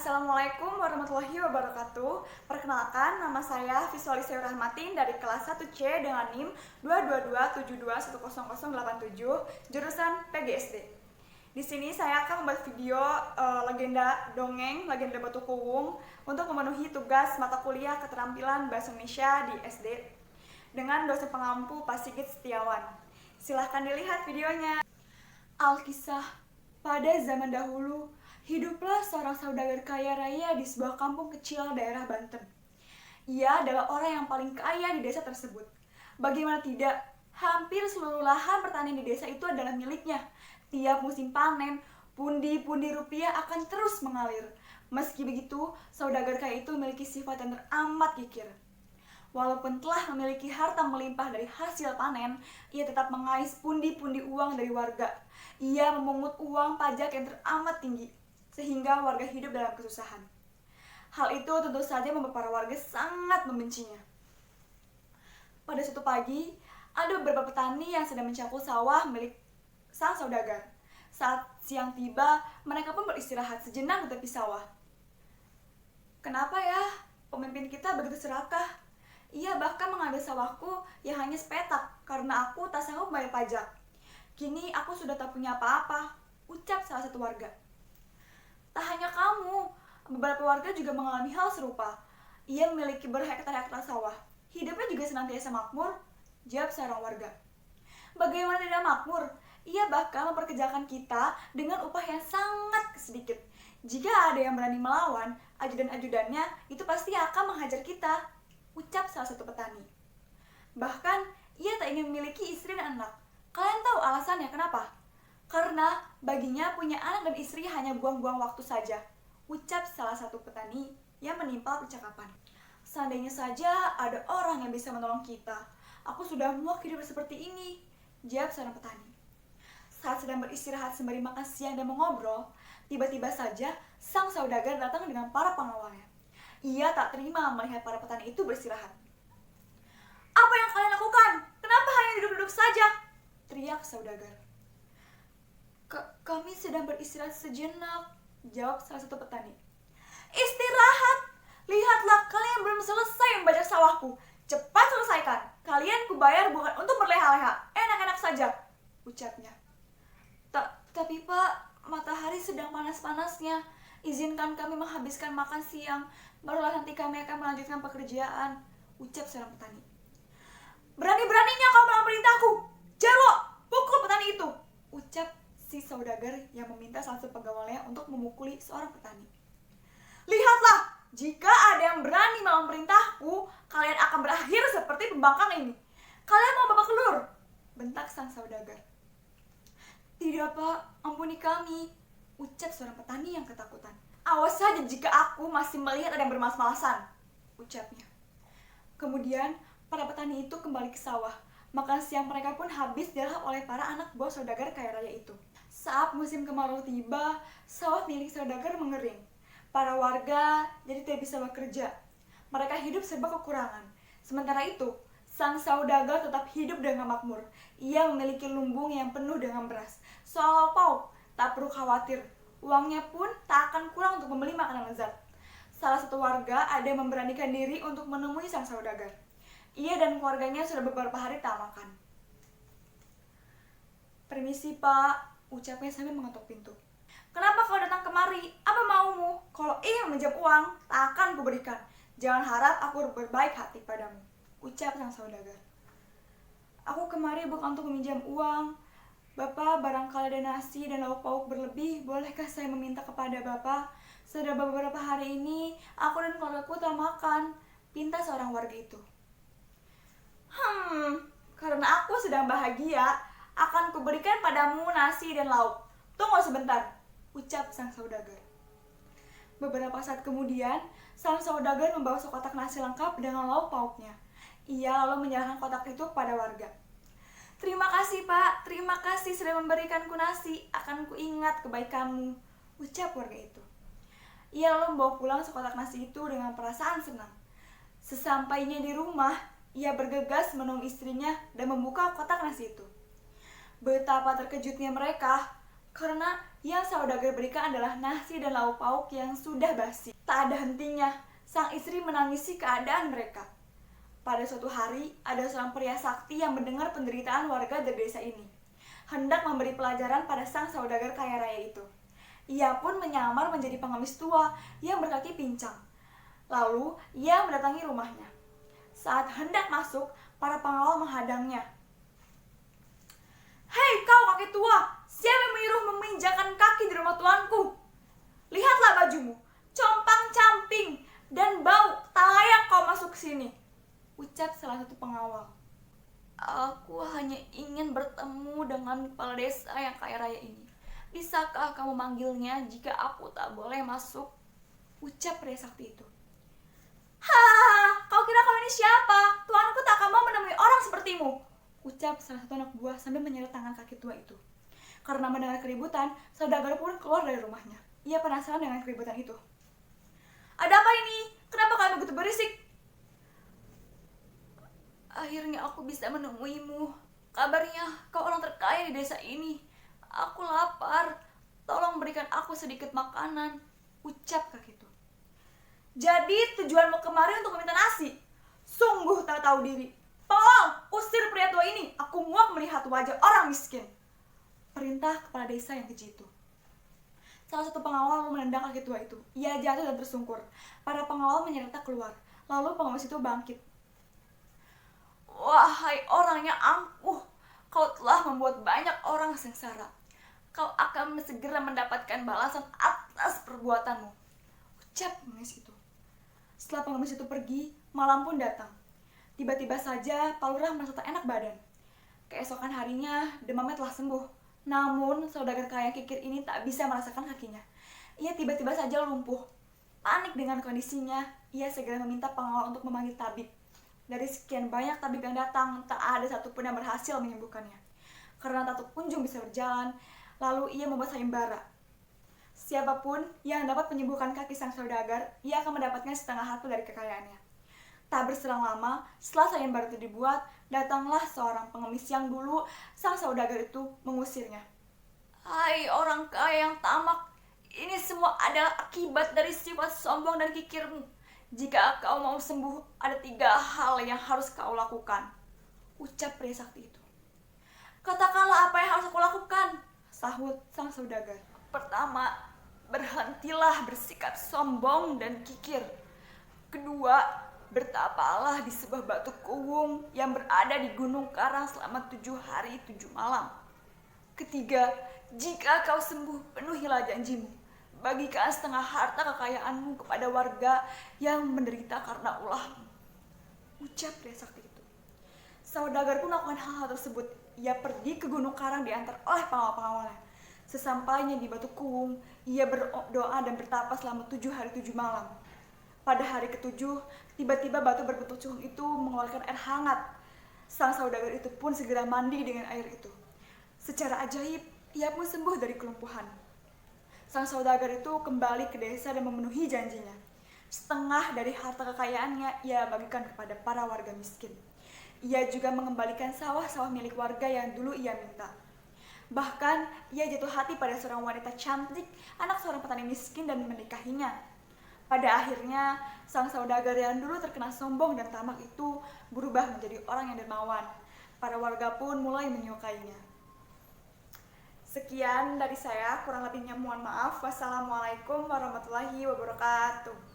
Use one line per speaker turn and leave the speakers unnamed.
Assalamualaikum warahmatullahi wabarakatuh. Perkenalkan, nama saya Visualisasi Rahmatin dari kelas 1C dengan NIM 22272100087 jurusan PGSD. Di sini saya akan membuat video legenda dongeng, legenda Batu Kuwung untuk memenuhi tugas mata kuliah keterampilan Bahasa Indonesia di SD dengan dosen pengampu Pak Sigit Setiawan. Silahkan dilihat videonya. Alkisah, pada zaman dahulu, hiduplah seorang saudagar kaya raya di sebuah kampung kecil daerah Banten. Ia adalah orang yang paling kaya di desa tersebut. Bagaimana tidak, hampir seluruh lahan pertanian di desa itu adalah miliknya. Tiap musim panen, pundi-pundi rupiah akan terus mengalir. Meski begitu, saudagar kaya itu memiliki sifat yang teramat kikir. Walaupun telah memiliki harta melimpah dari hasil panen, ia tetap mengais pundi-pundi uang dari warga. Ia memungut uang pajak yang teramat tinggi, sehingga warga hidup dalam kesusahan. Hal itu tentu saja membuat para warga sangat membencinya. Pada suatu pagi, ada beberapa petani yang sedang mencakup sawah milik sang saudagar. Saat siang tiba, mereka pun beristirahat sejenak di tepi sawah. "Kenapa ya, pemimpin kita begitu serakah? Ia bahkan mengambil sawahku yang hanya sepetak karena aku tak sanggup bayar pajak. Kini aku sudah tak punya apa-apa," ucap salah satu warga. "Tak hanya kamu, beberapa warga juga mengalami hal serupa. Ia memiliki berhektar-hektar sawah. Hidupnya juga senantiasa makmur," jawab seorang warga. "Bagaimana tidak makmur? Ia bahkan memperkerjakan kita dengan upah yang sangat sedikit. Jika ada yang berani melawan, ajudan-ajudannya itu pasti akan menghajar kita," ucap salah satu petani. "Bahkan ia tak ingin memiliki istri dan anak. Kalian tahu alasannya kenapa? Karena baginya punya anak dan istri hanya buang-buang waktu saja," ucap salah satu petani yang menimpal percakapan. "Seandainya saja ada orang yang bisa menolong kita, aku sudah muak hidup seperti ini," jawab seorang petani. Saat sedang beristirahat sembari makan siang dan mengobrol, tiba-tiba saja sang saudagar datang dengan para pengawalnya. Ia tak terima melihat para petani itu beristirahat. "Apa yang kalian lakukan? Kenapa hanya duduk-duduk saja?" teriak saudagar. Kami sedang beristirahat sejenak," jawab salah satu petani. "Istirahat? Lihatlah, kalian belum selesai membajak sawahku. Cepat selesaikan. Kalian kubayar bukan untuk berleha-leha. Enak-enak saja," ucapnya. Tapi Pak, matahari sedang panas-panasnya. Izinkan kami menghabiskan makan siang, barulah nanti kami akan melanjutkan pekerjaan," ucap seorang petani. "Berani-beraninya kau melawan perintahku. Jarwo, pukul petani itu," ucap si saudagar yang meminta salah satu pegawainya untuk memukuli seorang petani. "Lihatlah, jika ada yang berani melawan perintahku, kalian akan berakhir seperti pembangkang ini. Kalian mau babak belur," bentak sang saudagar. "Tidak Pak, ampuni kami," ucap seorang petani yang ketakutan. "Awas saja jika aku masih melihat ada yang bermalas-malasan," ucapnya. Kemudian para petani itu kembali ke sawah. Makan siang mereka pun habis dilahap oleh para anak buah saudagar kaya raya itu. Saat musim kemarau tiba, sawah milik saudagar mengering. Para warga jadi tidak bisa bekerja. Mereka hidup serba kekurangan. Sementara itu, sang saudagar tetap hidup dengan makmur. Ia memiliki lumbung yang penuh dengan beras. Soal lauk tak perlu khawatir. Uangnya pun tak akan kurang untuk membeli makanan lezat. Salah satu warga ada yang memberanikan diri untuk menemui sang saudagar. Ia dan keluarganya sudah beberapa hari tak makan. "Permisi Pak," ucapnya sambil mengetuk pintu. "Kenapa kau datang kemari? Apa maumu? Kalau ingin meminjam uang, tak akan kuberikan. Jangan harap aku berbaik hati padamu," ucap sang saudagar. "Aku kemari bukan untuk meminjam uang. Bapak, barangkali ada nasi dan lauk pauk berlebih, bolehkah saya meminta kepada Bapak? Sudah beberapa hari ini, aku dan keluargaku tak makan," pinta seorang warga itu. Karena aku sedang bahagia, akan kuberikan padamu nasi dan lauk. Tunggu sebentar," ucap sang saudagar. Beberapa saat kemudian, sang saudagar membawa sekotak nasi lengkap dengan lauk pauknya. Ia lalu menyerahkan kotak itu kepada warga. "Terima kasih Pak, terima kasih sudah memberikanku nasi. Akan kuingat kebaikanmu," ucap warga itu. Ia lalu membawa pulang sekotak nasi itu dengan perasaan senang. Sesampainya di rumah, ia bergegas menemui istrinya dan membuka kotak nasi itu. Betapa terkejutnya mereka, karena Yang saudagar berikan adalah nasi dan lauk pauk yang sudah basi. Tak ada hentinya, sang istri menangisi keadaan mereka. Pada suatu hari, ada seorang pria sakti yang mendengar penderitaan warga dari desa ini. Hendak memberi pelajaran pada sang saudagar kaya raya itu. Ia pun menyamar menjadi pengemis tua yang berkaki pincang. Lalu, ia mendatangi rumahnya. Saat hendak masuk, para pengawal menghadangnya. "Hei kau kakek tua, siapa yang menyuruh meminjakan kaki di rumah tuanku? Lihatlah bajumu, compang-camping dan bau, tak layak kau masuk ke sini," ucap salah satu pengawal. "Aku hanya ingin bertemu dengan kepala desa yang kaya raya ini. Bisakah kamu manggilnya jika aku tak boleh masuk?" ucap pria sakti itu. "Hahaha, kau kira kau ini siapa? Tuanku tak akan mau menemui orang sepertimu," ucap salah satu anak buah sambil menyeret tangan kaki tua itu. Karena mendengar keributan, saudagar pun keluar dari rumahnya. Ia penasaran dengan keributan itu. "Ada apa ini? Kenapa kalian begitu berisik?" "Akhirnya aku bisa menemuimu. Kabarnya kau orang terkaya di desa ini. Aku lapar. Tolong berikan aku sedikit makanan," ucap kakek itu. "Jadi tujuanmu kemari untuk meminta nasi? Sungguh tak tahu diri. Pengawal, usir pria tua ini. Aku muak melihat wajah orang miskin," perintah kepala desa yang keji itu. Salah satu pengawal menendang kaki tua itu. Ia jatuh dan tersungkur. Para pengawal menyerta keluar. Lalu pengemis itu bangkit. "Wahai orang yang angkuh, kau telah membuat banyak orang sengsara. Kau akan segera mendapatkan balasan atas perbuatanmu," ucap pengemis itu. Setelah pengemis itu pergi, malam pun datang. Tiba-tiba saja Pak Lurah merasa tak enak badan. Keesokan harinya, demamnya telah sembuh. Namun, saudagar kaya kikir ini tak bisa merasakan kakinya. Ia tiba-tiba saja lumpuh. Panik dengan kondisinya, ia segera meminta pengawal untuk memanggil tabib. Dari sekian banyak tabib yang datang, tak ada satupun yang berhasil menyembuhkannya. Karena tak kunjung bisa berjalan, lalu ia membuat sayembara. Siapapun yang dapat menyembuhkan kaki sang saudagar, ia akan mendapatkan setengah harta dari kekayaannya. Tak berselang lama, setelah sayembara itu dibuat, datanglah seorang pengemis yang dulu sang saudagar itu mengusirnya. "Hai orang kaya yang tamak, ini semua adalah akibat dari sifat sombong dan kikirmu. Jika kau mau sembuh, ada 3 hal yang harus kau lakukan," ucap pria sakti itu. "Katakanlah apa yang harus aku lakukan," sahut sang saudagar. "Pertama, berhentilah bersikap sombong dan kikir. Kedua, bertapalah di sebuah batu kuwung yang berada di Gunung Karang selama 7 hari 7 malam. Ketiga, jika kau sembuh, penuhilah janjimu. Bagikan setengah harta kekayaanmu kepada warga yang menderita karena ulahmu," ucap pria sakti itu. Saudagar pun melakukan hal tersebut. Ia pergi ke Gunung Karang diantar oleh pengawal-pengawalnya. Sesampainya di batu kuwung, ia berdoa dan bertapa selama 7 hari 7 malam. Pada hari ke-7, tiba-tiba batu berbentuk cuhung itu mengeluarkan air hangat. Sang saudagar itu pun segera mandi dengan air itu. Secara ajaib, ia pun sembuh dari kelumpuhan. Sang saudagar itu kembali ke desa dan memenuhi janjinya. Setengah dari harta kekayaannya ia bagikan kepada para warga miskin. Ia juga mengembalikan sawah-sawah milik warga yang dulu ia minta. Bahkan, ia jatuh hati pada seorang wanita cantik, anak seorang petani miskin dan menikahinya. Pada akhirnya, sang saudagar yang dulu terkena sombong dan tamak itu berubah menjadi orang yang dermawan. Para warga pun mulai menyukainya. Sekian dari saya, kurang lebihnya mohon maaf. Wassalamualaikum warahmatullahi wabarakatuh.